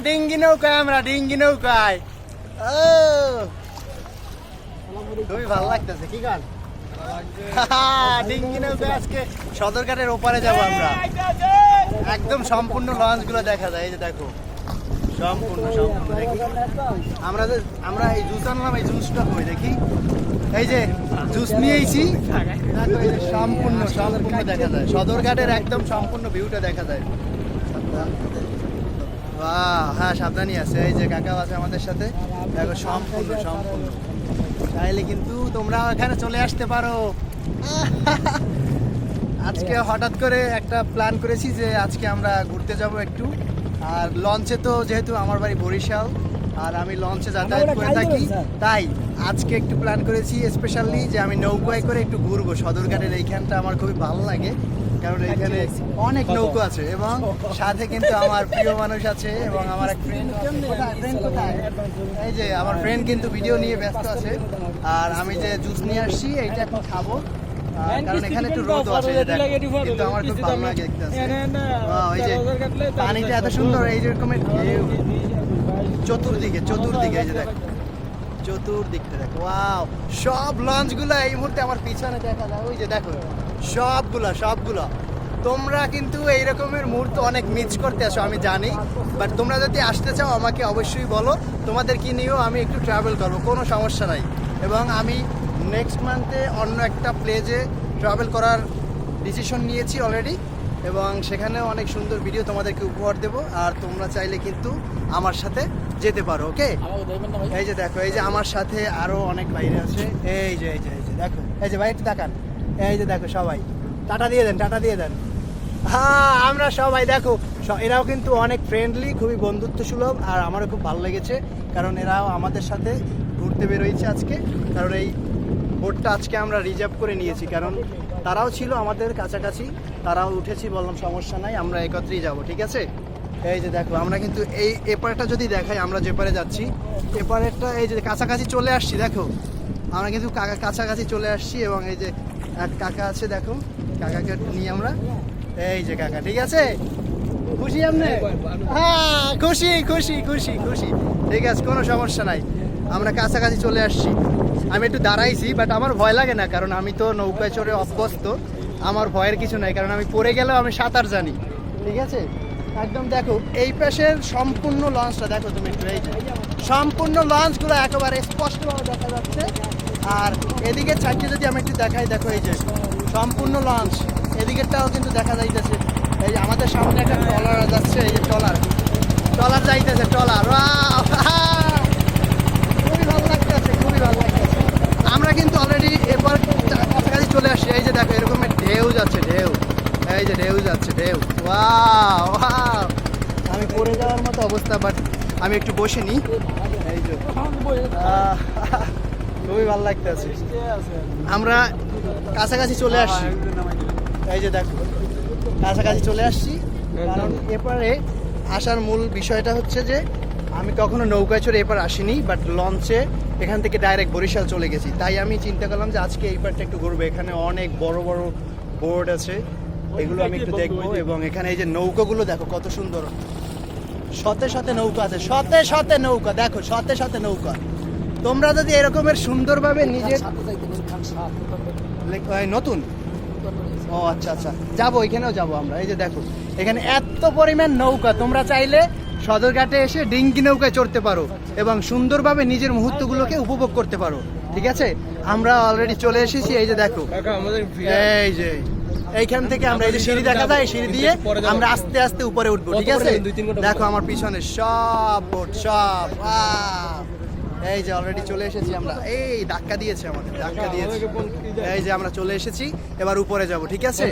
ডিঙ্গি নৌকায় আমরা ডিঙ্গি নৌকায়। খুবই ভালো লাগতেছে কি গান ডিঙ্গি নৌকায় আজকে সদরঘাটের ওপারে যাবো আমরা। একদম সম্পূর্ণ লঞ্চ গুলো দেখা যায়। এই যে দেখো সম্পূর্ণ দেখি আমরা এই জুস আনলাম, এই জুসটা কই দেখি। এই যে জুস নিয়েছি দেখো, এই যে সম্পূর্ণ দেখা যায় সদরঘাটের একদম সম্পূর্ণ ভিউটা দেখা যায়। হ্যাঁ সাবধানী আছে, এই যে কাকাও আছে আমাদের সাথে দেখো সম্পূর্ণ চাইলে কিন্তু তোমরা এখানে চলে আসতে পারো। আজকে হঠাৎ করে একটা প্ল্যান করেছি যে আজকে আমরা ঘুরতে যাব একটু। আর লঞ্চে তো যেহেতু আমার বাড়ি বরিশাল আর আমি লঞ্চে যাতায়াত করে থাকি, তাই আজকে একটু প্ল্যান করেছি স্পেশালি যে আমি নৌকায় করে একটু ঘুরবো সদরঘাটের এইখানটা। আমার খুবই ভালো লাগে কারণ এইখানে অনেক নৌকো আছে এবং সাথে কিন্তু আমার প্রিয় মানুষ আছে এবং আমার এক ফ্রেন্ড কোথায়, এই যে আমার ফ্রেন্ড কিন্তু ভিডিও নিয়ে ব্যস্ত আছে। আর আমি যে জুস নিয়ে আসছি এইটা এখন খাবো কারণ এখানে একটু রোদ আছে, কিন্তু আমার খুব ভালো লাগে দেখতে। এই যে পানিটা এত সুন্দর, এই রকমের চতুর্দিকে এই যে দেখো চতুর্দিকটা দেখো। ওয়াও, সব লঞ্চ গুলা এই মুহূর্তে আমার পিছনে দেখা যায়। ওই যে দেখো সবগুলা তোমরা কিন্তু এই রকমের মুহূর্ত অনেক মিস করতে আসো আমি জানি, বাট তোমরা যদি আসতে চাও আমাকে অবশ্যই বলো, তোমাদের কি নিয়েও আমি একটু ট্রাভেল করবো, কোনো সমস্যা নাই। এবং আমি নেক্সট মান্থে অন্য একটা প্লেজে ট্রাভেল করার ডিসিশন নিয়েছি অলরেডি এবং সেখানেও অনেক সুন্দর ভিডিও তোমাদেরকে উপহার দেবো। আর তোমরা চাইলে কিন্তু আমার সাথে যেতে পারো, ওকে? এই যে দেখো, এই যে আমার সাথে আরো অনেক বাইরে আছে। এই যে দেখো, এই যে ভাই একটু তাকান, এই যে দেখো সবাই টাটা দিয়ে দেন। হ্যাঁ আমরা সবাই দেখো, এরাও কিন্তু অনেক ফ্রেন্ডলি, খুবই বন্ধুত্ব সুলভ। আর আমারও খুব ভালো লেগেছে কারণ এরাও আমাদের সাথে ঘুরতে বেরোয়েছে আজকে। কারণ এই বোটটা আজকে আমরা রিজার্ভ করে নিয়েছি কারণ তারাও ছিল আমাদের কাছাকাছি, তারাও উঠেছি, বললাম সমস্যা নাই আমরা একত্রেই যাব, ঠিক আছে? এই যে দেখো আমরা কিন্তু এই এপারটা যদি দেখাই, আমরা যে পারে যাচ্ছি এপারেরটা এই যে কাছাকাছি চলে আসছি। দেখো আমরা কিন্তু কাছাকাছি চলে আসছি এবং এই যে এক কাকা আছে দেখো, কাকাকে নিয়ে আমরা, এই যে কাকা, ঠিক আছে? খুশি আপনি? হ্যাঁ খুশি, ঠিক আছে, কোনো সমস্যা নাই। আমরা কাছাকাছি চলে আসছি। আমি একটু দাঁড়াইছি, বাট আমার ভয় লাগে না কারণ আমি তো নৌকায় চড়ে অভ্যস্ত, আমার ভয়ের কিছু নাই কারণ আমি পড়ে গেলেও আমি সাঁতার জানি, ঠিক আছে? একদম দেখো এই পাশের সম্পূর্ণ লঞ্চটা দেখো তুমি একটু, এই যে সম্পূর্ণ লঞ্চগুলো একেবারে স্পষ্টভাবে দেখা যাচ্ছে। আর এদিকে ছাড়তে যদি আমি একটু দেখাই, দেখো এই যে সম্পূর্ণ লঞ্চ, এদিকেরটাও কিন্তু দেখা যাইতেছে। এই যে আমাদের সামনে একটা ট্রলার যাচ্ছে, এই যে ট্রলার যাইতেছে, ট্রলার। খুবই ভালো লাগতেছে। আমরা কিন্তু অলরেডি এরপর কাছাকাছি চলে আসছি। এই যে দেখো এরকম ঢেউ যাচ্ছে, ঢেউ। ওয়াও, আমি পড়ে যাওয়ার মতো অবস্থা, বাট আমি একটু বসে নিই। এই যে খুবই ভালো লাগতেছে। আমরা কাছাকাছি চলে আসছি, এই যে দেখো কাছাকাছি চলে আসছি। কারণ এপারে আসার মূল বিষয়টা হচ্ছে যে আমি কখনো নৌকায় চড়ে এপার আসিনি, বাট লঞ্চে এখান থেকে ডাইরেক্ট বরিশাল চলে গেছি। তাই আমি চিন্তা করলাম যে আজকে এই পারটা একটু ঘুরবো। এখানে অনেক বড় বোর্ড আছে, এগুলো আমি একটু দেখবো। এবং এখানে এই যে নৌকাগুলো দেখো কত সুন্দর, শতে নৌকা আছে, শতে নৌকা দেখো, শতে নৌকা। তোমরা যদি এরকমের সুন্দরভাবে নিজের নতুন, ও আচ্ছা যাবো, এখানেও যাবো আমরা। এই যে দেখো এখানে এত পরিমাণ নৌকা, তোমরা চাইলে সদরঘাটে এসে ডিঙ্গি নৌকায় চড়তে পারো এবং সুন্দরভাবে নিজের মুহূর্তগুলোকে উপভোগ করতে পারো, ঠিক আছে? আমরা অলরেডি চলে এসেছি। এই যে দেখো, এই যে এইখান থেকে আমরা, এই যে সিঁড়ি দেখা যায়, সিঁড়ি দিয়ে আমরা আস্তে আস্তে উপরে উঠবো, ঠিক আছে? দেখো আমার পিছনে সব বোট, সব। এই যে অলরেডি চলে এসেছি আমরা। এই ধাক্কা দিয়েছে, এই যে আমরা চলে এসেছি, এবার উপরে যাব, ঠিক আছে?